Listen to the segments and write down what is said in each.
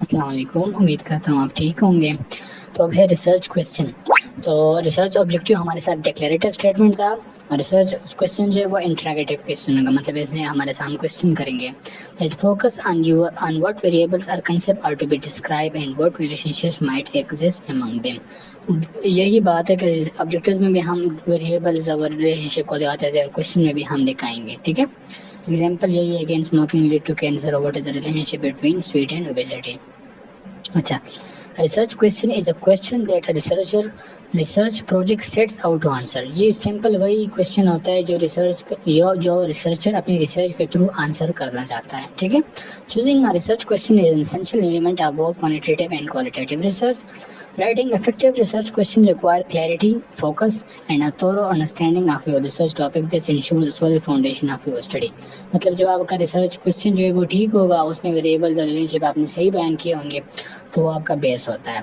السلام علیکم، امید کرتا ہوں آپ ٹھیک ہوں گے۔ تو اب ہے ریسرچ کویسچن۔ تو ریسرچ آبجیکٹیو ہمارے ساتھ ڈکلیریٹو اسٹیٹمنٹ تھا، ریسرچ کویسچن جو ہے وہ انٹراگیٹو کویسچن ہوگا، مطلب اس میں ہمارے سامنے کویسچن کریں گے that focus on what variables or concepts are to be described and what relationships might exist among them۔ یہی بات ہے کہ آبجیکٹیوز میں بھی ہم ویریبلز اور ریلیشن شپ کو دکھاتے تھے اور کویسچن میں بھی ہم دکھائیں گے، ٹھیک ہے۔ ایگزامپل یہی ہے کہ اسموکنگ لیڈ ٹو کینسر، اور what is the relationship between sweet and obesity۔ اچھا، research question is a question that research project sets out to answer. یہ سمپل وہی کویسچن ہوتا ہے جو ریسرچر اپنی ریسرچ کے تھرو آنسر کرنا چاہتا ہے، ٹھیک ہے۔ Choosing a research question is an essential element of both quantitative and qualitative research۔ Writing effective research question require clarity, focus, and a thorough understanding of your research topic that ensures the solid foundation of your study۔ مطلب جب آپ کا research question جو ہے وہ ٹھیک ہوگا، اس میں ویریبلز اور ریلیشن آپ نے صحیح بیان کیے ہوں گے، تو وہ آپ کا بیس ہوتا ہے۔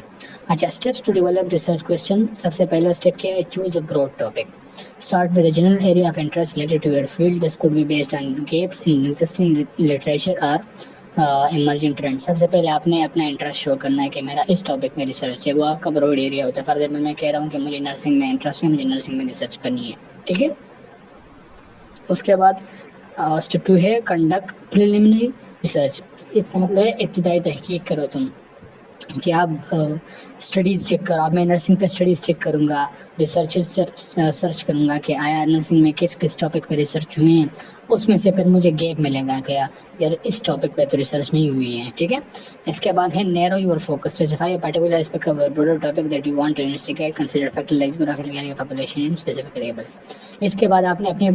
اچھا، steps to develop research question. سب سے پہلا اسٹیپ کیا ہے؟ Choose a broad topic. Start with a general area of interest related to your field. This could be based on gaps in existing literature اور ایمرجنگ ٹرینڈ۔ سب سے پہلے آپ نے اپنا انٹرسٹ شو کرنا ہے کہ میرا اس ٹاپک میں ریسرچ ہے، وہ آپ کا براڈ ایریا ہوتا ہے۔ فار ایگزامپل میں کہہ رہا ہوں کہ مجھے نرسنگ میں انٹرسٹ ہے، مجھے نرسنگ میں ریسرچ کرنی ہے، ٹھیک ہے۔ اس کے بعد اسٹیپ 2 ہے کنڈکٹ پریلیمنری ریسرچ۔ اس کا مطلب ہے ابتدائی تحقیق کرو تم، کہ آپ اسٹڈیز چیک کرو۔ اب میں نرسنگ پہ اسٹڈیز چیک کروں گا، ریسرچز سرچ کروں گا کہ آیا نرسنگ میں کس کس ٹاپک پہ ریسرچ ہوئے ہیں، اس میں سے پھر مجھے گیپ ملے گا کہ یار اس ٹاپک پہ تو ریسرچ نہیں ہوئی ہے، ٹھیک ہے۔ اس کے بعد ہے narrow your focus. Specify a particular aspect of broader topic that you want to investigate. Consider factors like geographical area, population and specific variables۔ اس کے بعد آپ نے اپنے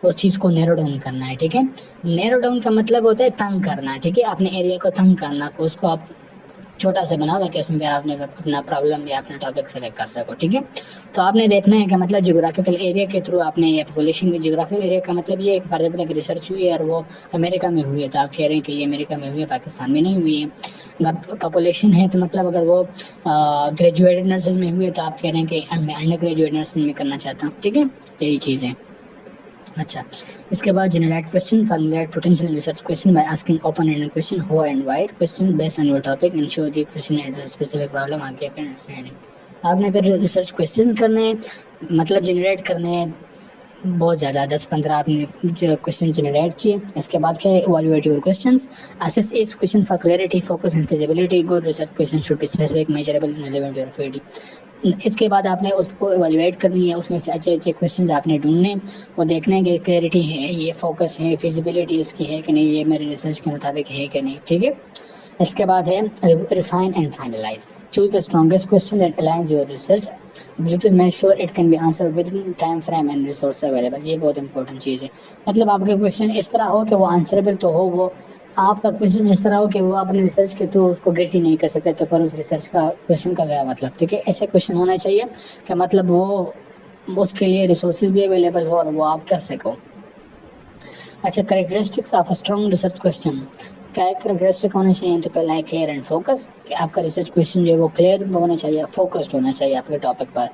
اس چیز کو نیرو ڈاؤن کرنا ہے، ٹھیک ہے۔ نیرو ڈاؤن کا مطلب ہوتا ہے تنگ کرنا، ٹھیک ہے۔ اپنے ایریا کو تنگ کرنا، کو اس کو آپ چھوٹا سا بناؤ تاکہ اس میں آپ نے اپنا پرابلم یا اپنا ٹاپک سلیکٹ کر سکو، ٹھیک ہے۔ تو آپ نے دیکھنا ہے کہ مطلب جغرافیکل ایریا کے تھرو آپ نے یا پاپولیشن جغرافیکل ایریا کا مطلب یہ ہے کہ فار ایگزامپل کہ ریسرچ ہوئی ہے اور وہ امریکہ میں ہوئی ہے، تو آپ کہہ رہے ہیں کہ یہ امریکہ میں ہوئی ہے، پاکستان میں نہیں ہوئی ہے۔ اگر پاپولیشن ہے تو مطلب اگر وہ گریجویٹڈ نرسز میں ہوئی ہے تو آپ کہہ رہے ہیں کہ میں انڈر گریجویٹ نرسنگ میں کرنا چاہتا ہوں، ٹھیک ہے۔ یہی چیز ہے۔ اچھا، اس کے بعد generate question. Formulate potential research question by asking open ended question how and why question based on your topic, ensure the question address specific problem or gap in understanding. آپ نے پھر ریسرچ کویسچن کرنے ہیں، مطلب generate کرنے ہیں بہت زیادہ، 10-15 آپ نے کویسچن جنریٹ کیے۔ اس کے بعد کیا ہے؟ Evaluate your questions, assess each question for clarity, focus and feasibility. Good research question should be specific, measurable and relevant to your field. اس کے بعد آپ نے اس کو ایوالویٹ کرنی ہے، اس میں سے اچھے اچھے کویسچنز آپ نے ڈھونڈنے، وہ دیکھنا ہے کہ کلیئرٹی ہے، یہ فوکس ہے، فیزیبلٹی اس کی ہے کہ نہیں، یہ میرے ریسرچ کے مطابق ہے کہ نہیں، ٹھیک ہے۔ اس کے بعد ہے refine and finalize. Choose the strongest question that aligns your research objectives, make sure it can be answered within time frame and resource available۔ یہ بہت امپورٹنٹ چیز ہے، مطلب آپ کا کویسچن اس طرح ہو کہ وہ آنسریبل تو ہو، وہ آپ کا کویسچن اس طرح ہو کہ وہ اپنے ریسرچ کے تھرو اس کو گیٹ ہی نہیں کر سکتے، تو پر اس ریسرچ کا کویسچن کا گیا مطلب، ٹھیک ہے۔ ایسے کویسچن ہونا چاہیے کہ مطلب وہ اس کے لیے ریسورسز بھی اویلیبل ہو اور وہ آپ کر سکو۔ اچھا، characteristics of a strong research question. کیا کریکٹرسٹک ہونا چاہیے؟ تو پہلا ہے کلیئر اینڈ فوکس، کہ آپ کا ریسرچ کویسچن جو ہے وہ کلیئر ہونا چاہیے، فوکسڈ ہونا چاہیے آپ کے ٹاپک پر۔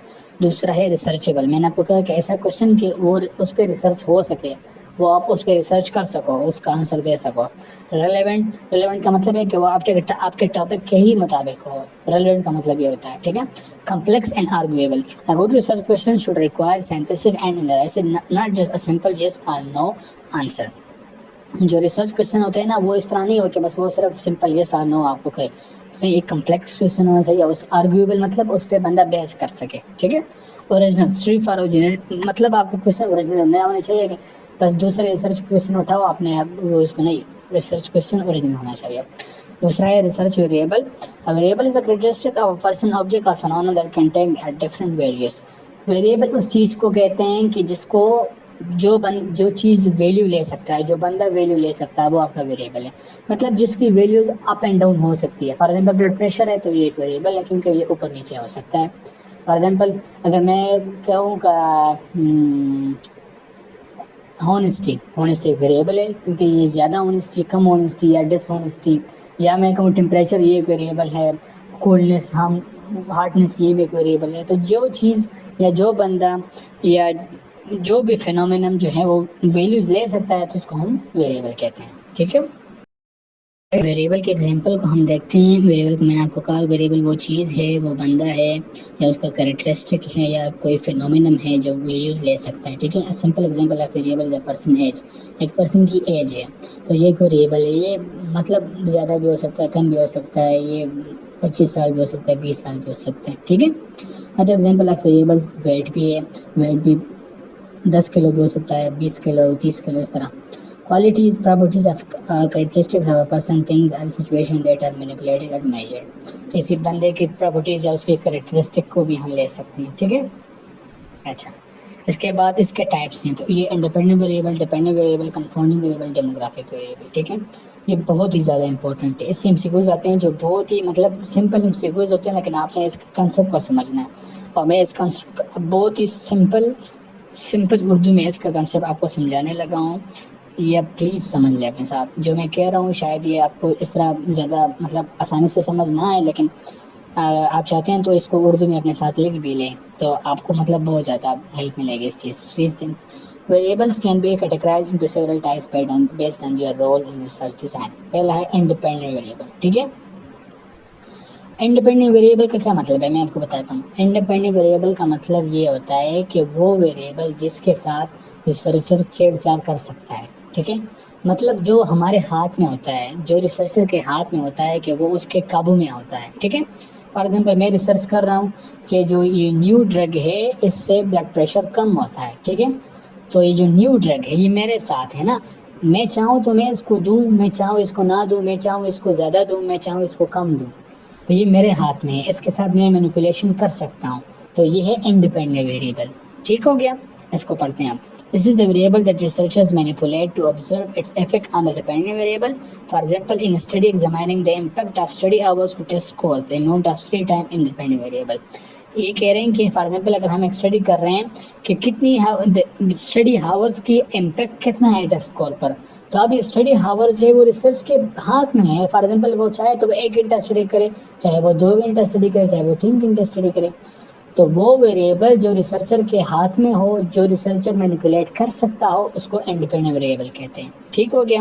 دوسرا ہے ریسرچیبل۔ میں نے آپ کو کہا کہ ایسا کویسچن کہ وہ اس پہ ریسرچ ہو سکے، وہ آپ اس پہ ریسرچ کر سکو، اس کا آنسر دے سکو۔ ریلیونٹ کا مطلب ہے کہ وہ آپ کے ٹاپک کے ہی مطابق ہو، ریلیونٹ کا مطلب یہ ہوتا ہے، ٹھیک ہے۔ Complex and arguable. A good research question should require synthesis and analysis, not just a simple yes or no answer۔ جو ریسرچ کویسچن ہوتے ہیں نا، وہ اس طرح نہیں ہو کہ بس وہ صرف سمپل یس اور نو آپ کو کہے، اس میں ایک کمپلیکس کویسچن ہونا چاہیے، اس آرگویبل مطلب اس پہ بندہ بحث کر سکے، ٹھیک ہے۔ اوریجنل، اسٹریٹ فار اوریجنل، مطلب آپ کا کویسچن اوریجنل نیا ہونا چاہیے کہ بس دوسرے ریسرچ کویسچن اٹھاؤ آپ نے، اس میں نہیں، ریسرچ کویسچن اوریجنل ہونا چاہیے۔ دوسرا ہے research variable. Variable is a characteristic of person, object اور phenomena that can take at different values. Variable اس چیز کو کہتے ہیں کہ جس کو جو چیز ویلیو لے سکتا ہے، جو بندہ ویلیو لے سکتا ہے، وہ آپ کا ویریبل ہے۔ مطلب جس کی ویلیوز اپ اینڈ ڈاؤن ہو سکتی ہے۔ فار ایگزامپل بلڈ پریشر ہے تو یہ ایک ویریبل ہے کیونکہ یہ اوپر نیچے ہو سکتا ہے۔ فار ایگزامپل اگر میں کہوں کہ ہونیسٹی ایک ویریبل ہے کیونکہ یہ زیادہ ہونیسٹی، کم ہونیسٹی یا ڈس ہونیسٹی، یا میں کہوں ٹیمپریچر، یہ ایک ویریبل ہے۔ کولنس، ہارڈنس، یہ بھی ایک ویریبل ہے۔ تو جو چیز یا جو بندہ یا جو بھی فینومینم جو ہے وہ ویلیوز لے سکتا ہے تو اس کو ہم ویریبل کہتے ہیں، ٹھیک ہے۔ ویریبل کے ایگزامپل کو ہم دیکھتے ہیں. ویریبل کو میں نے آپ کو کہا ویریبل وہ چیز ہے, وہ بندہ ہے, یا اس کا کریکٹرسٹک ہے, یا کوئی فینومینم ہے جو ویلیوز لے سکتا ہے. ٹھیک ہے, سمپل ایگزامپل آف ویریبل ہے پرسن ایج. ایک پرسن کی ایج ہے تو یہ کوئی ویریبل ہے, یہ مطلب زیادہ بھی ہو سکتا ہے, کم بھی ہو سکتا ہے, یہ 25 سال بھی ہو سکتا ہے, 20 سال بھی ہو سکتا ہے. ٹھیک ہے. Other example of variables weight بھی ہے, ویٹ بھی 10 کلو بھی ہو سکتا ہے, 20 کلو, 30 کلو, اس طرح. Qualities, properties of characteristics of a person, things and situation that are manipulated and measured. کسی بندے کی پراپرٹیز یا اس کی کریکٹرسٹک کو بھی ہم لے سکتے ہیں. ٹھیک ہے. اچھا, اس کے بعد اس کے ٹائپس ہیں. تو یہ independent variable, dependent variable, confounding variable, demographic variable. ٹھیک ہے, یہ بہت ہی زیادہ امپورٹنٹ ہے. اس سے MCQs آتے ہیں جو بہت ہی مطلب سمپل MCQs ہوتے ہیں, لیکن آپ نے اس کنسیپٹ کو سمجھنا ہے. اور میں اس کنسیپٹ بہت ہی سمپل اردو میں اس کا کنسیپٹ آپ کو سمجھانے لگا ہوں. یہ پلیز سمجھ لیں اپنے ساتھ. جو میں کہہ رہا ہوں شاید یہ آپ کو اس طرح زیادہ مطلب آسانی سے سمجھ نہ آئے, لیکن آپ چاہتے ہیں تو اس کو اردو میں اپنے ساتھ لکھ بھی لیں, تو آپ کو مطلب بہت زیادہ ہیلپ ملے گی اس چیز سے. Variables can be categorized into several types based on their role in research design. پہلا ہے انڈیپینڈنٹ ویریبل. ٹھیک ہے. انڈیپینڈنٹ ویریبل کا کیا مطلب ہے, میں آپ کو بتاتا ہوں. انڈیپینڈنٹ ویریبل کا مطلب یہ ہوتا ہے کہ وہ ویریبل جس کے ساتھ ریسرچر چھیڑ چھاڑ کر سکتا ہے. ٹھیک ہے. مطلب جو ہمارے ہاتھ میں ہوتا ہے, جو ریسرچر کے ہاتھ میں ہوتا ہے کہ وہ اس کے قابو میں ہوتا ہے. ٹھیک ہے. فار ایگزامپل میں ریسرچ کر رہا ہوں کہ جو یہ نیو ڈرگ ہے اس سے بلڈ پریشر کم ہوتا ہے. ٹھیک ہے. تو یہ جو نیو ڈرگ ہے یہ میرے ساتھ ہے نا, میں چاہوں تو میں اس کو دوں, میں چاہوں اس کو نہ دوں, میں چاہوں اس کو زیادہ دوں, میں چاہوں اس کو کم دوں. تو یہ میرے ہاتھ میں ہے, اس کے ساتھ میں مینیپولیشن کر سکتا ہوں. تو یہ ہے انڈیپینڈنٹ ویریبل. ٹھیک ہو گیا. اس کو پڑھتے ہیں آپ. This is the variable that researchers manipulate to observe its effect on the dependent variable. For example, in a study examining the impact of study hours to test scores, the amount of study time in dependent variable. یہ کہہ رہے ہیں کہ for example اگر ہم ایک study کر رہے ہیں کہ کتنی اسٹڈی ہاورس کی امپیکٹ کتنا ہے ٹیسٹ اسکور پر, تو اب یہ اسٹڈی ہاورس جو ہے وہ ریسرچ کے ہاتھ میں ہے. فار ایگزامپل وہ چاہے تو وہ 1 گھنٹہ اسٹڈی کرے, چاہے وہ 2 گھنٹہ اسٹڈی کرے, چاہے وہ 3 گھنٹہ اسٹڈی کرے. تو وہ ویریبل جو ریسرچر کے ہاتھ میں ہو, جو ریسرچر مینیپولیٹ کر سکتا ہو, اس کو انڈیپینڈنٹ ویریبل کہتے ہیں. ٹھیک ہو گیا.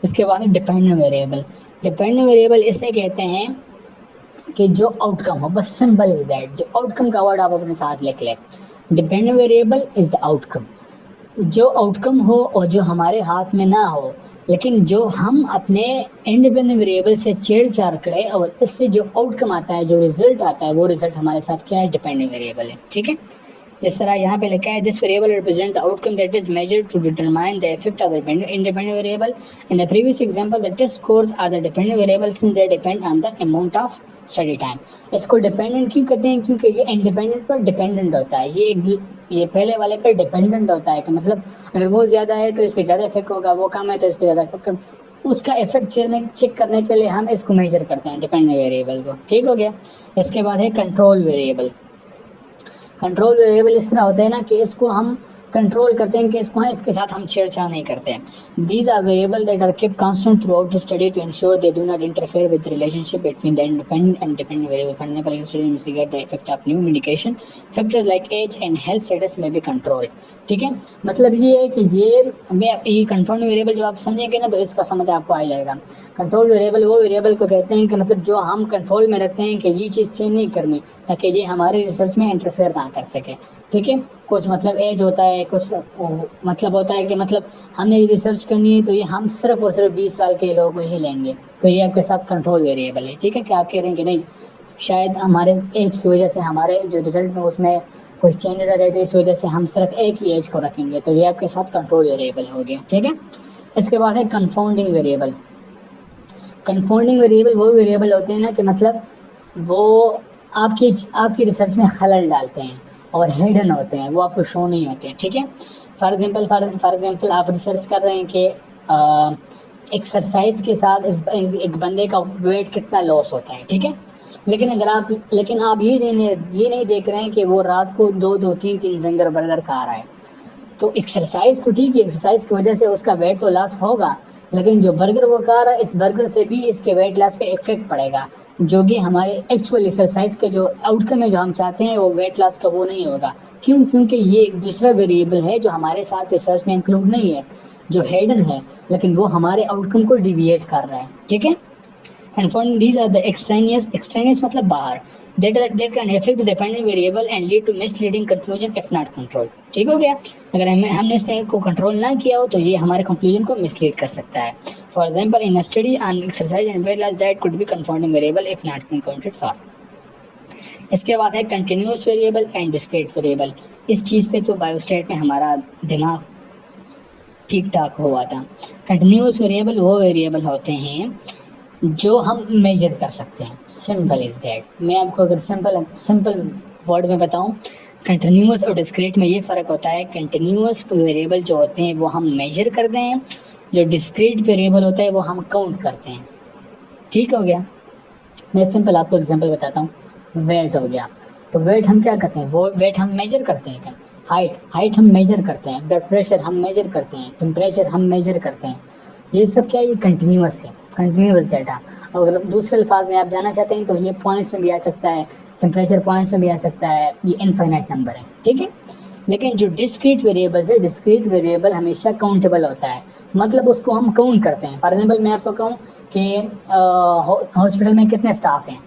اس کے بعد ڈیپینڈنٹ ویریبل. ڈیپینڈنٹ ویریبل اسے کہتے ہیں کہ جو آؤٹ کم ہو, بس سمپل از دیٹ. جو آؤٹ کم کا ورڈ آپ اپنے ساتھ لکھ لیں. Dependent variable is the out کم. جو آؤٹ کم ہو اور جو ہمارے ہاتھ میں نہ ہو, لیکن جو ہم اپنے انڈیپینڈنٹ ویریبل سے چھیڑ چھاڑ کرے اور اس سے جو آؤٹ کم آتا ہے, جو ریزلٹ آتا ہے, وہ ریزلٹ ہمارے ساتھ کیا ہے, ڈیپینڈنٹ ویریبل ہے. ٹھیک ہے. جس طرح یہاں پہ لکھا ہے, this variable represents the outcome that is measured to determine the effect of the independent variable. In the previous example, the test scores are the dependent variable since they depend on the amount of study time. اس کو dependent کیوں کہتے ہیں, کیونکہ یہ independent پر dependent ہوتا ہے. یہ پہلے والے پر ڈیپینڈنٹ ہوتا ہے کہ مطلب اگر وہ زیادہ ہے تو اس پہ زیادہ افیکٹ ہوگا, وہ کم ہے تو اس پہ زیادہ افیکٹ ہوگا. اس کا افیکٹ چیک کرنے کے لیے ہم اس کو میجر کرتے ہیں, ڈیپینڈنٹ ویریبل کو. ٹھیک ہو گیا. اس کے بعد ہے کنٹرول ویریبل. کنٹرول ویریبل اس طرح ہوتا ہے نا کہ اس کو ہم کنٹرول کرتے ہیں کہ اس کو اس کے ساتھ ہم چھیڑ چھاڑ نہیں کرتے ہیں. These are variables that are kept constant throughout the study to ensure they do not interfere with the relationship between the independent and dependent variable. For example, in study investigate the effect of new medication. Factors like age and health status may be controlled. ٹھیک ہے. مطلب یہ ہے کہ یہ control variable جو آپ سمجھیں گے نا تو اس کا سمجھ آپ کو آ جائے گا. کنٹرول ویریبل وہ ویریبل کو کہتے ہیں کہ مطلب جو ہم کنٹرول میں رکھتے ہیں کہ یہ چیز چینج نہیں کرنی تاکہ یہ ہمارے ریسرچ میں انٹرفیئر نہ کر سکے. ٹھیک ہے. کچھ مطلب ایج ہوتا ہے, کچھ مطلب ہوتا ہے کہ مطلب ہمیں ریسرچ کرنی ہے تو یہ ہم صرف اور صرف 20 سال کے لوگوں کو ہی لیں گے, تو یہ آپ کے ساتھ کنٹرول ویریبل ہے. ٹھیک ہے. کہ آپ کہہ رہے ہیں کہ نہیں شاید ہمارے ایج کی وجہ سے ہمارے جو رزلٹ میں اس میں کوئی چینجز آ جائے تو اس وجہ سے ہم صرف ایک ہی ایج کو رکھیں گے, تو یہ آپ کے ساتھ کنٹرول ویریبل ہو گیا. ٹھیک ہے. اس کے بعد ہے کنفاؤنڈنگ ویریبل. کنفاؤنڈنگ ویریبل وہ ویریبل ہوتے ہیں نا کہ مطلب وہ آپ کی ریسرچ میں خلل ڈالتے ہیں اور ہیڈن ہوتے ہیں, وہ آپ کو شو نہیں ہوتے ہیں. ٹھیک ہے. فار ایگزامپل آپ ریسرچ کر رہے ہیں کہ ایکسرسائز کے ساتھ ایک بندے کا ویٹ کتنا لاس ہوتا ہے. ٹھیک ہے. لیکن آپ یہ نہیں دیکھ رہے ہیں کہ وہ رات کو 2-3 زنجر برگر کھا رہا ہے. تو ایکسرسائز تو ٹھیک ہے, ایکسرسائز کی وجہ سے اس کا ویٹ تو لاس ہوگا, لیکن جو برگر وہ کھا رہا ہے اس برگر سے بھی اس کے ویٹ لاس پہ افیکٹ پڑے گا, جو کہ ہمارے ایکچوئل ایکسرسائز کے جو آؤٹ کم ہے جو ہم چاہتے ہیں وہ ویٹ لاس کا وہ نہیں ہوگا. کیونکہ یہ ایک دوسرا ویریبل ہے جو ہمارے ساتھ ریسرچ میں انکلوڈ نہیں ہے. جو ہیڈن ہے لیکن وہ ہمارے آؤٹ کم کو ڈیویٹ کر رہا ہے. ٹھیک ہے. Confounding these are the extraneous مطلب باہر that can affect the dependent variable and lead to misleading conclusion if not controlled. ٹھیک ہو گیا. اگر ہم نے اس کو کنٹرول نہ کیا ہو تو یہ ہمارے کنکلوژن کو مسلیڈ کر سکتا ہے. For example, in a study on exercise and weight loss, diet could be confounding variable if not accounted for. اس کے بعد ہے continuous variable and discrete variable. اس چیز پہ تو بایوسٹیٹ میں ہمارا دماغ ٹھیک ٹھاک ہوا تھا. کنٹینیوس ویریبل وہ ویریبل ہوتے ہیں جو ہم میجر کر سکتے ہیں. Simple is that. میں آپ کو اگر سمپل ورڈ میں بتاؤں, کنٹینیوس اور ڈسکریٹ میں یہ فرق ہوتا ہے. کنٹینیوس ویریبل جو ہوتے ہیں وہ ہم میجر کرتے ہیں, جو ڈسکریٹ ویریبل ہوتا ہے وہ ہم کاؤنٹ کرتے ہیں. ٹھیک ہو گیا. میں سمپل آپ کو ایگزامپل بتاتا ہوں. ویٹ ہو گیا, تو ویٹ ہم کیا کرتے ہیں, وہ ویٹ ہم میجر کرتے ہیں. ہائٹ ہم میجر کرتے ہیں. بلڈ پریشر ہم میجر کرتے ہیں. ٹمپریچر ہم میجر کرتے ہیں. یہ سب کیا, یہ کنٹینیوس ہے, کنٹینیوس ڈیٹا. اگر دوسرے الفاظ میں آپ جانا چاہتے ہیں تو یہ پوائنٹس میں بھی آ سکتا ہے, ٹمپریچر پوائنٹس میں بھی آ سکتا ہے, یہ انفائنائٹ نمبر ہے. ٹھیک ہے. لیکن جو ڈسکریٹ ویریبلس ہے, ڈسکریٹ ویریبل ہمیشہ کاؤنٹیبل ہوتا ہے, مطلب اس کو ہم کاؤنٹ کرتے ہیں. فار ایگزامپل میں آپ کو کہوں کہ ہاسپٹل میں کتنے اسٹاف ہیں,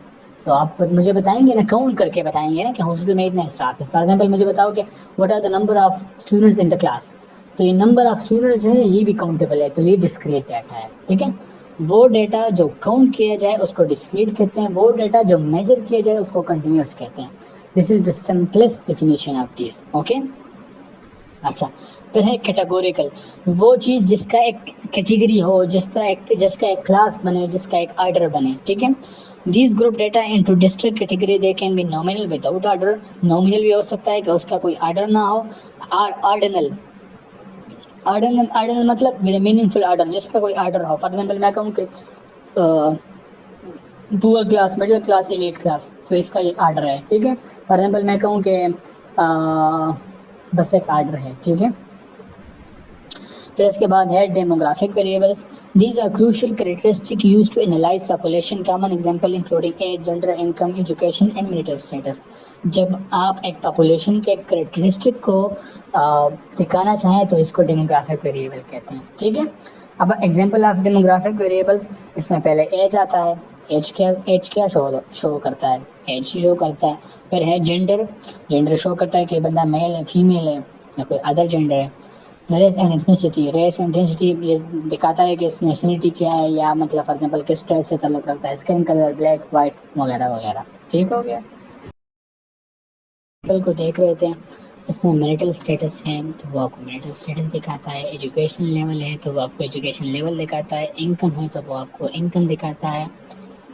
تو آپ مجھے بتائیں گے نا, کاؤنٹ کر کے بتائیں گے نا کہ ہاسپٹل میں اتنے اسٹاف ہیں. فار ایگزامپل مجھے بتاؤ کہ what are the number of students in the class, تو یہ نمبر آف اسٹوڈنٹس ہے, یہ بھی کاؤنٹیبل ہے, تو یہ ڈسکریٹ ڈیٹا ہے. ٹھیک ہے. وہ ڈیٹا جو کاؤنٹ کیا جائے اس کو ڈسکریٹ کہتے ہیں, وہ ڈیٹا جو میجر کیا جائے اس کو کنٹینیوس کہتے ہیں. This is the simplest definition of this. Okay. اچھا, پھر ہے کیٹاگوریکل. وہ چیز جس کا ایک کیٹیگری ہو, جس کا ایک کلاس بنے, جس کا ایک آرڈر بنے. ٹھیک ہے. These group data into district category, they can be nominal without order. Nominal بھی ہو سکتا ہے کہ اس کا کوئی آرڈر نہ ہو. آرڈنل مطلب میننگ فل آرڈر, جس کا کوئی آرڈر ہو. فار ایگزامپل میں کہوں کہ پور class, middle class, elite class, تو اس کا ایک آرڈر ہے. ٹھیک ہے. فار ایگزامپل میں کہوں کہ بس ایک آرڈر ہے. ٹھیک ہے. پھر اس کے بعد ہے demographic variables. These are crucial characteristic use to analyze population. Common example including age, gender, income, education and marital status. جب آپ ایک پاپولیشن کے کریکٹرسٹک کو دکھانا چاہیں تو اس کو ڈیموگرافک ویریبل کہتے ہیں. ٹھیک ہے. اب ایگزامپل آف ڈیموگرافک ویریبلس, اس میں پہلے ایج آتا ہے. ایج کیا شو کرتا ہے, ایج شو کرتا ہے. پھر ہے جینڈر شو کرتا ہے کہ بندہ میل ہے, فیمیل ہے, یا کوئی ادر جینڈر ہے. ریس اینڈ انٹینسٹی دکھاتا ہے کہ اس نیشنلٹی کیا ہے, یا مطلب فار ایگزامپل کس ٹرائب سے تعلق رکھتا ہے, اسکن کلر, بلیک, وائٹ وغیرہ وغیرہ. ٹھیک ہو گیا. کو دیکھ رہے تھے, اس میں میریٹل اسٹیٹس ہے تو وہ آپ کو میریٹل اسٹیٹس دکھاتا ہے. ایجوکیشن لیول ہے تو وہ آپ کو ایجوکیشن لیول دکھاتا ہے. انکم ہے تو وہ آپ کو انکم دکھاتا ہے.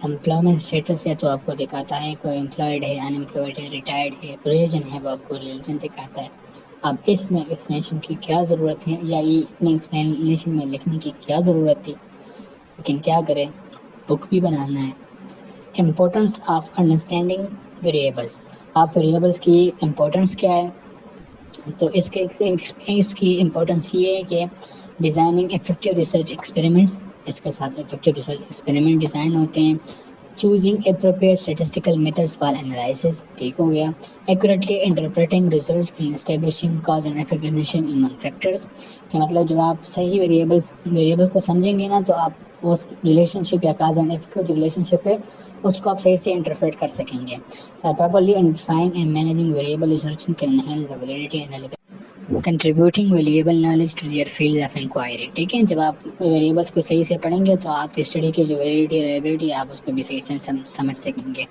امپلائمنٹ اسٹیٹس ہے تو آپ کو دکھاتا ہے کوئی امپلائڈ ہے, ان امپلائڈ ہے, ریٹائرڈ ہے. ریلیجن ہے وہ آپ کو ریلیجن دکھاتا ہے. اب اس میں ایکسپلینیشن کی کیا ضرورت ہے, یا یہ اتنے ایکسپلینیشن میں لکھنے کی کیا ضرورت تھی, لیکن کیا کریں, بک بھی بنانا ہے. Importance of understanding variables. آپ ویریبلس کی امپورٹنس کیا ہے, تو اس کی امپورٹنس یہ ہے کہ ڈیزائننگ افیکٹو ریسرچ ایکسپیریمنٹس, اس کے ساتھ افیکٹو ریسرچ ایکسپیریمنٹ ڈیزائن ہوتے ہیں. Choosing appropriate statistical methods for analysis. ٹھیک ہو گیا. Accurately interpreting result and establishing cause and effect relation among factors. کہ مطلب جب آپ صحیح ویریبل کو سمجھیں گے نا, تو آپ اس ریلیشن شپ یا کاز اینڈ افیکٹ ریلیشن شپ ہے اس کو آپ صحیح سے انٹرپریٹ کر سکیں گے. Properly identifying and managing variable research can enhance the validity and contributing valuable knowledge to their field of inquiry. ٹھیک ہے. جب آپ ویریبلس کو صحیح سے پڑھیں گے تو آپ کی اسٹڈی کی جو ویلیڈیٹی ریلیبلٹی آپ اس کو بھی صحیح سے سمجھ سکیں گے.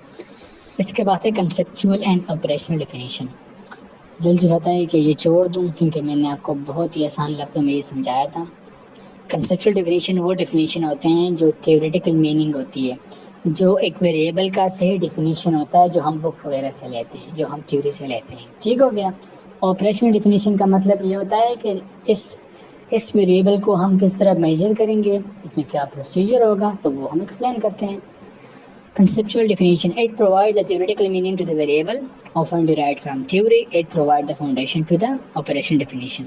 اس کے بعد ہے کنسیپچول اینڈ آپریشنل ڈیفینیشن. جلدی ہوتا ہے کہ یہ چھوڑ دوں کیونکہ میں نے آپ کو بہت ہی آسان لفظوں میں یہ سمجھایا تھا. کنسیپچول ڈیفینیشن وہ ڈیفینیشن ہوتے ہیں جو تھیوریٹیکل میننگ ہوتی ہے, جو ایک ویریبل کا صحیح ڈیفینیشن ہوتا ہے, جو ہم بک وغیرہ سے لیتے ہیں, جو ہم تھیوری سے لیتے ہیں. ٹھیک ہو گیا. آپریشنل ڈیفینیشن کا مطلب یہ ہوتا ہے کہ اس ویریبل کو ہم کس طرح میجر کریں گے, اس میں کیا پروسیجر ہوگا, تو وہ ہم ایکسپلین کرتے ہیں. Conceptual definition: it provides the theoretical meaning to the variable, often derived from theory. It provides the foundation to the operation definition.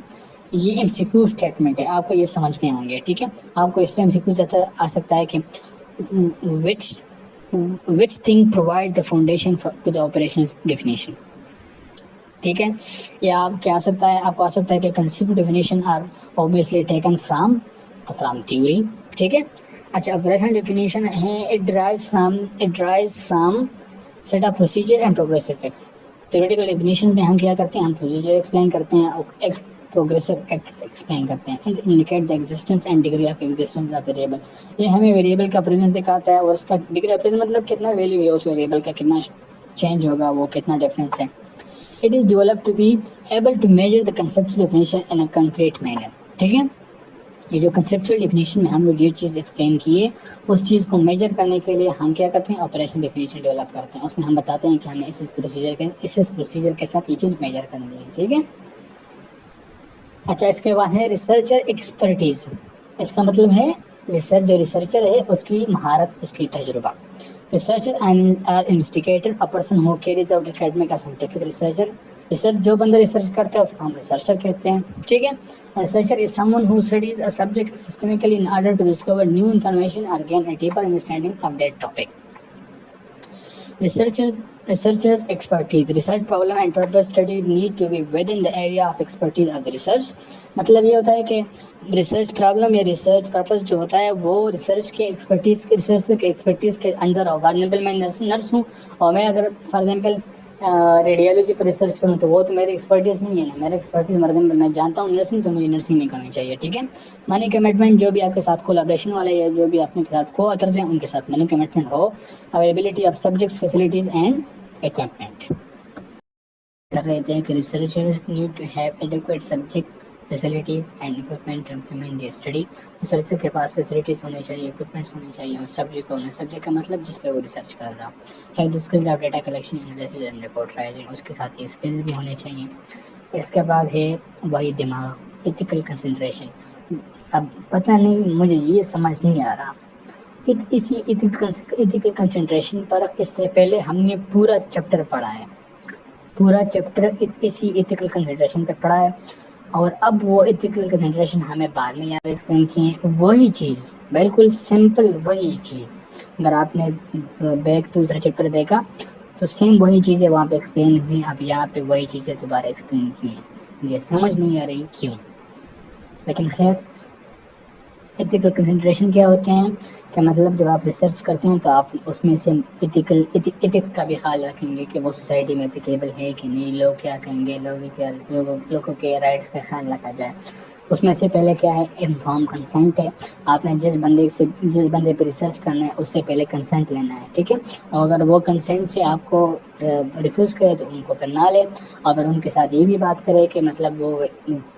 یہ ایم سی کیو اسٹیٹمنٹ ہے, آپ کو یہ سمجھنے ہوں گے. ٹھیک ہے. آپ کو اس میں ایم سی کیو آ سکتا ہے کہ which thing provides the foundation to the operation definition. ٹھیک ہے. یا آپ کیا آ سکتا ہے، آپ کو آ سکتا ہے کہ concept definition or obviously taken from theory. ٹھیک ہے. اچھا operational definition ہے it derives from set of procedure and progressive acts. theoretical definition میں ہم کیا کرتے ہیں، ہم procedure ایکسپلین کرتے ہیں اور progressive acts ایکسپلین کرتے ہیں. and indicate the existence and degree of existence of variable. یہ ہمیں ویریبل کا پریزنس دکھاتا ہے اور اس کا ڈگری آف مطلب کتنا ویلیو ہے اس ویریبل کا، کتنا چینج ہوگا، وہ کتنا ڈفرینس ہے. It is developed to be able to measure the conceptual definition in a concrete manner. ٹھیک ہے. یہ جو کنسیپچل ڈیفینیشن میں ہم لوگ یہ چیز ایکسپلین کیے، اس چیز کو میجر کرنے کے لیے ہم کیا کرتے ہیں، آپریشن ڈیفینیشن ڈیولپ کرتے ہیں. اس میں ہم بتاتے ہیں کہ ہمیں اس پروسیجر کے ساتھ یہ چیز میجر کرنی ہے. ٹھیک ہے. اچھا اس کے بعد ہے ریسرچر ایکسپرٹیز. اس کا مطلب ہے جو ریسرچر ہے اس کی مہارت، اس کی تجربہ. Researcher or investigator a person who carries out academic اور سائنٹیفک ریسرچر. ریسرچ جو بندہ ریسرچ کرتا ہے اس کو ہم ریسرچر کہتے ہیں. ٹھیک ہے. Researcher is someone who studies a subject systematically in order to discover new information or gain a deeper understanding of that topic. Researchers expertise. Research problem and purpose study need to be within the area of expertise of the research. مطلب یہ ہوتا ہے کہ research problem یا research purpose جو ہوتا ہے وہ ریسرچ کے ایکسپرٹیز کے اندر ہوگا. اگزامپل میں نرس ہوں اور میں اگر for example radiology per research کروں تو وہ تو میری ایکسپرٹیز نہیں ہے نا. میرا ایکسپرٹیز میں جانتا ہوں نرسنگ، تو مجھے نرسنگ میں کرنی چاہیے. ٹھیک ہے. منی کمٹمنٹ، جو بھی آپ کے ساتھ کولابریشن والے یا جو بھی آپ کے ساتھ کو اترز ہیں ان کے ساتھ منی کمٹمنٹ ہو. Availability of subjects, facilities and equipment. کر رہے تھے کہ researcher need to have adequate subject facilities and equipment to implement the study. Researcher کے پاس فیسلٹیز ہونی چاہیے، اکوپمنٹس ہونے چاہیے اور سبجیکٹ ہونا. سبجیکٹ کا مطلب جس پہ وہ ریسرچ کر رہا. Have the skills of data collection, analysis and report writing. اس کے ساتھ یہ اسکلز بھی ہونے چاہیے. اس کے بعد ہے وہی دماغ، ایتھیکل کنسنٹریشن. اب پتہ نہیں مجھے یہ سمجھ نہیں آ رہا اسی ایتھیکل کنسنٹریشن پر اس سے پہلے ہم نے پورا چیپٹر پڑھا ہے، پورا چیپٹر اسی ایتھیکل کنسنٹریشن پہ پڑھا ہے. اور اب وہ ایتھیکل کنسنٹریشن ہمیں بعد میں یاد ایکسپلین کیے. وہی چیز بالکل سمپل، وہی چیز اگر آپ نے بیک ٹو دوسرا چیپٹر دیکھا تو سیم وہی چیزیں وہاں پہ ایکسپلین ہوئی. اب یہاں پہ وہی چیزیں دوبارہ ایکسپلین کی ہیں. یہ سمجھ نہیں آ رہی کیوں. لیکن خیر، ایتھیکل کنسنٹریشن کیا ہوتے ہیں کہ مطلب جب آپ ریسرچ کرتے ہیں تو آپ اس میں سے ایتھکس کا بھی خیال رکھیں گے کہ وہ سوسائٹی میں اپلیکیبل ہے کہ نہیں، لوگ کیا کہیں گے، لوگوں کے رائٹس کا خیال رکھا جائے. اس میں سے پہلے کیا ہے، انفارم کنسنٹ ہے. آپ نے جس بندے پہ ریسرچ کرنا ہے اس سے پہلے کنسنٹ لینا ہے. ٹھیک ہے. اور اگر وہ کنسنٹ سے آپ کو ریفیوز کرے تو ان کو پھر نہ لے. اگر ان کے ساتھ یہ بھی بات کرے کہ مطلب وہ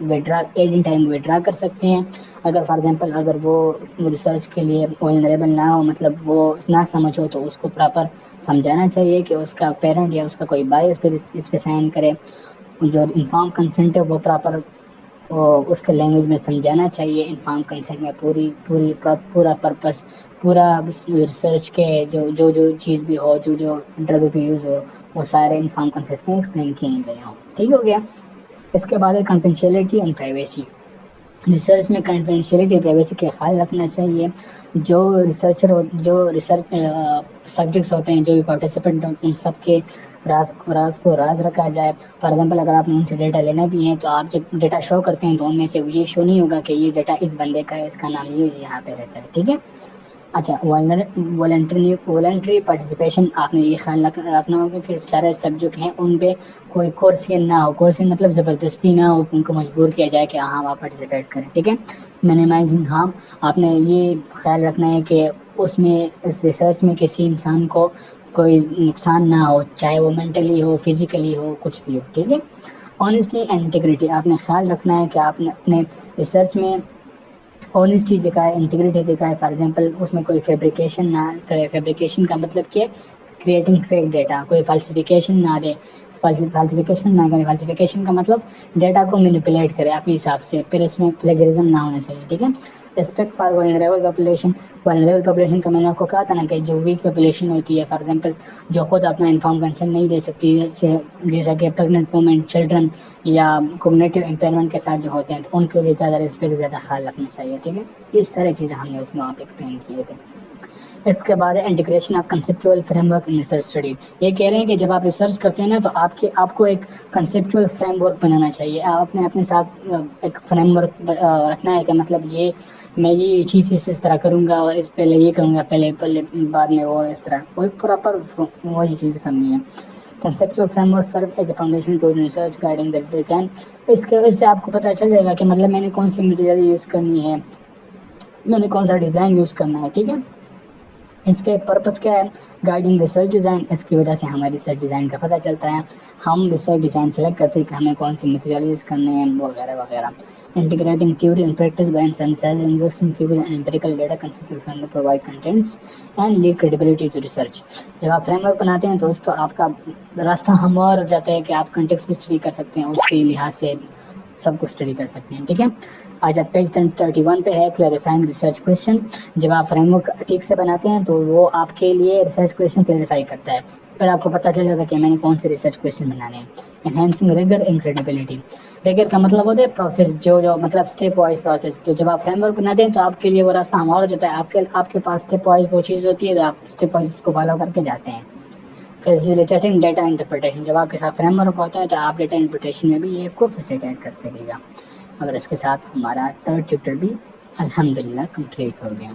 withdraw at any time withdraw کر سکتے ہیں. اگر فار ایگزامپل اگر وہ ریسرچ کے لیے ولنریبل نہ ہو، مطلب وہ نہ سمجھ ہو، تو اس کو پراپر سمجھانا چاہیے کہ اس کا پیرنٹ یا اس کا کوئی بھائی اس پہ سائن کرے. جو انفارم کنسنٹ ہے وہ پراپر اس کے لینگویج میں سمجھانا چاہیے. انفارم کنسنٹ میں پورا پرپس، پورا ریسرچ کے جو چیز بھی ہو، جو ڈرگز بھی یوز ہو، وہ سارے انفارم کنسنٹ میں ایکسپلین کیے گئے ہوں. ٹھیک ہو گیا. اس کے بعد ہے کنفیڈینشیلٹی اینڈ پرائیویسی. ریسرچ میں کنفیڈینشیلٹی اور پرائیویسی کا خیال رکھنا چاہیے. جو ریسرچ سبجیکٹس ہوتے ہیں، جو بھی پارٹیسپینٹ ہیں، ان سب کے راز کو رکھا جائے. فار ایگزامپل اگر آپ نے ان سے ڈیٹا لینا بھی ہے تو آپ جب ڈیٹا شو کرتے ہیں تو ان میں سے یہ شو نہیں ہوگا کہ یہ ڈیٹا اس بندے کا ہے، اس کا نام یہ یہاں پہ رہتا ہے. ٹھیک ہے. اچھا، والنٹری پارٹیسپیشن. آپ نے یہ خیال رکھنا ہوگا کہ سارے سبجیکٹ ہیں ان پہ کوئی کورسین نہ ہو. کورسین مطلب زبردستی نہ ہو، ان کو مجبور کیا جائے کہ ہاں آپ پارٹیسپیٹ کریں. ٹھیک ہے. Minimizing harm. آپ نے یہ خیال رکھنا ہے کہ اس ریسرچ میں کسی انسان کو کوئی نقصان نہ ہو، چاہے وہ مینٹلی ہو، فزیکلی ہو، کچھ بھی ہو. ٹھیک ہے. Honesty and integrity. آپ نے خیال رکھنا ہے کہ آپ نے اپنے ریسرچ میں آنیسٹی دکھائے، انٹیگریٹی دکھائے. فار ایگزامپل اس میں کوئی فیبریکیشن نہ کرے. فیبریکیشن کا مطلب کہ کریٹنگ فیک ڈیٹا. کوئی فالسیفیکیشن نہ دے، فالسیفیکیشن نہ کرے. فالسیفیکیشن کا مطلب ڈیٹا کو مینیپولیٹ کرے اپنے حساب سے، پھر اس میں پلیجرزم نہ ہونا چاہیے. ٹھیک ہے. Respect for vulnerable population. Vulnerable population کا میں نے آپ کو کہا تھا نا کہ جو ویک پاپولیشن ہوتی ہے، فار ایگزامپل جو خود اپنا انفارم کنسنٹ نہیں دے سکتی، جیسا کہ پریگننٹ وومن، چلڈرن یا کوگنیٹو امپیئرمنٹ کے ساتھ جو ہوتے ہیں، تو ان کے لیے زیادہ ریسپیکٹ، زیادہ خیال رکھنا چاہیے. ٹھیک ہے. یہ سارے چیزیں ہم نے اس میں وہاں پہ ایکسپلین کیے تھے. اس کے بعد integration of کنسیپچوئل frame work in research study. یہ کہہ رہے ہیں کہ جب آپ ریسرچ کرتے ہیں نا تو آپ کو ایک کنسیپچوئل فریم ورک بنانا چاہیے. آپ نے اپنے ساتھ ایک فریم ورک رکھنا ہے کہ مطلب میں یہ چیز اس طرح کروں گا اور اس پہلے یہ کروں گا پہلے بعد میں وہ اس طرح کوئی پراپر وہی چیز کرنی ہے. Conceptual framework serve as a foundation to research guiding the design. اس کے وجہ سے آپ کو پتہ چل جائے گا کہ مطلب میں نے کون سی مٹیریل یوز کرنی ہے, میں نے کون سا ڈیزائن یوز کرنا ہے. ٹھیک ہے, اس کے پرپس کیا ہے, گائیڈنگ ریسرچ ڈیزائن. اس کی وجہ سے ہمیں ریسرچ ڈیزائن کا پتہ چلتا ہے, ہم ریسرچ ڈیزائن سلیکٹ کرتے ہیں کہ ہمیں کون سی مٹیریل یوز کرنے ہیں وغیرہ وغیرہ. Integrating theory and practice by synthesizing theory and empirical data conceptual framework provide contents and lead credibility to research. جب آپ فریم ورک بناتے ہیں تو اس کو آپ کا راستہ ہموار ہو جاتا ہے کہ آپ کنٹیکسٹ بھی اسٹڈی کر سکتے ہیں, اس کے لحاظ سے سب کچھ اسٹڈی کر سکتے ہیں. ٹھیک ہے, آج آپ پیج 31 پہ ہے کلیریفائنگ ریسرچ کویشچن. جب آپ فریم ورک ٹھیک سے بناتے ہیں تو وہ آپ کے لیے ریسرچ کویشچن کلیریفائی کرتا ہے. پھر آپ کو پتہ چل جاتا ہے کہ میں نے کون سے ریسرچ کویشچن بنانے ہیں. Enhancing rigour and credibility. Rigour کا مطلب ہوتا ہے پروسیس, جو مطلب اسٹیپ وائز پروسیس. تو جب آپ فریم ورک بناتے ہیں تو آپ کے لیے وہ راستہ ہموار ہو جاتا ہے. آپ کے پاس اسٹیپ وائز وہ چیز ہوتی ہے, آپ اسٹیپ وائز اس کو فالو کر کے جاتے ہیں. Facilitating data interpretation. جب آپ کے ساتھ فریم ورک ہوتا ہے تو آپ ڈیٹا انٹرپریٹیشن میں بھی یہ کو فیسیلیٹیٹ کر سکے گا. اگر اس کے ساتھ ہمارا 3rd چیپٹر بھی الحمدللہ کمپلیٹ ہو گیا.